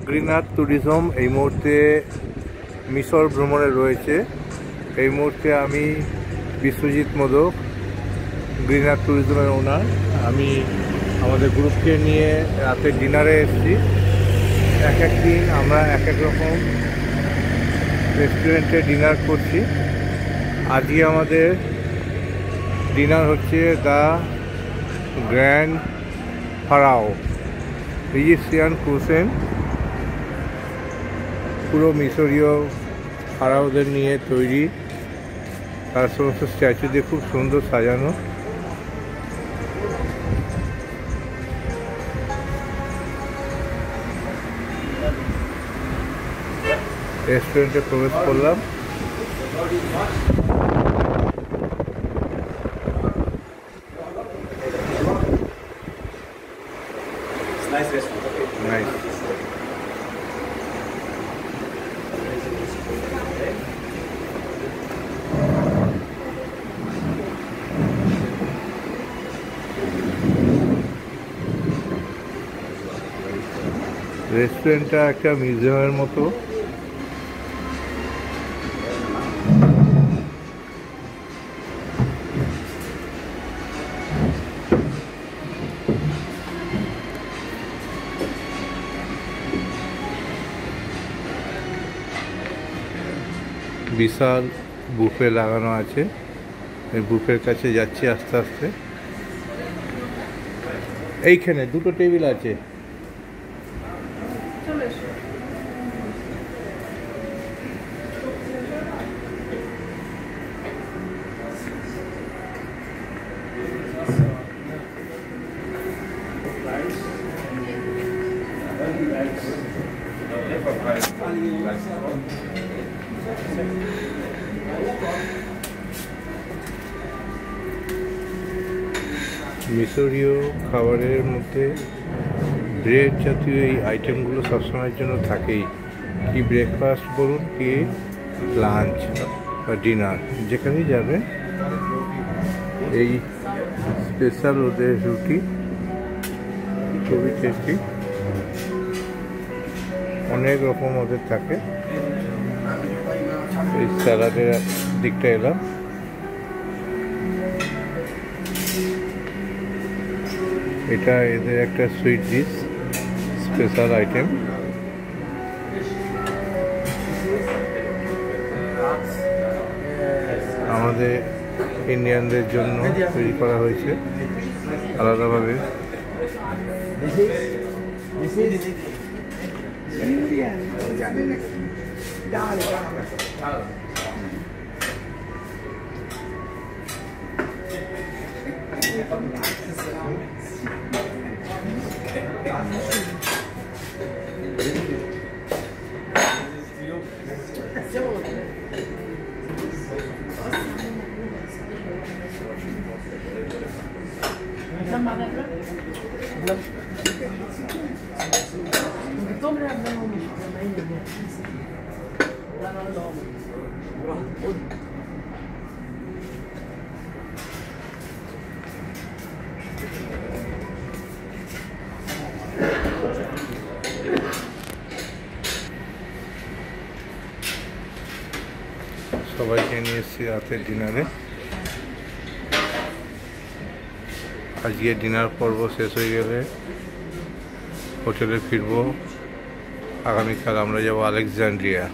Green আর্থ tourism এই মুহূর্তে মিশর ভ্রমণে রয়েছে। এই মুহূর্তে আমি বিশ্বজিৎ মোদক, গ্রিন আর্থ ট্যুরিজমের ওনার। আমি আমাদের গ্রুপকে নিয়ে রাতে ডিনারে এসেছি। এক এক দিন আমরা এক এক রকম রেস্টুরেন্টে ডিনার করছি। আজকে আমাদের ডিনার হচ্ছে দ্য গ্র্যান্ড ফারাও ইজিপশিয়ান কুসেন। পুরো মিশরীয় ফারাওদের নিয়ে তৈরি, তার সমস্ত স্ট্যাচু দিয়ে খুব সুন্দর সাজানো। রেস্টুরেন্টে প্রবেশ করলাম। রেস্টুরেন্টটা একটা মিউজিয়ামের মতো। বিশাল বুফে লাগানো আছে। এই বুফের কাছে যাচ্ছি আস্তে আস্তে। এইখানে দুটো টেবিল আছে। মিশরীয় খাবারের মধ্যে ব্রেড জাতীয় এই আইটেমগুলো সবসময়ের জন্য থাকেই। কি ব্রেকফাস্ট বলুন, কি লাঞ্চ বা ডিনার, যেখানেই যাবে এই স্পেশাল ওদের রুটি খুবই টেস্টি। অনেক রকম ওদের থাকে। এই স্যালাডের দিকটা এলাম। এটা এদের একটা সুইট ডিশ, স্পেশাল আইটেম। আমাদের ইন্ডিয়ানদের জন্য তৈরি করা হয়েছে আলাদাভাবে। সবাইকে নিয়ে এসেছি রাতের ডিনারে। আজকে ডিনার পর্ব শেষ হয়ে গেলে হোটেলে ফিরবো। আগামীকাল আমরা যাবো আলেকজান্দ্রিয়া।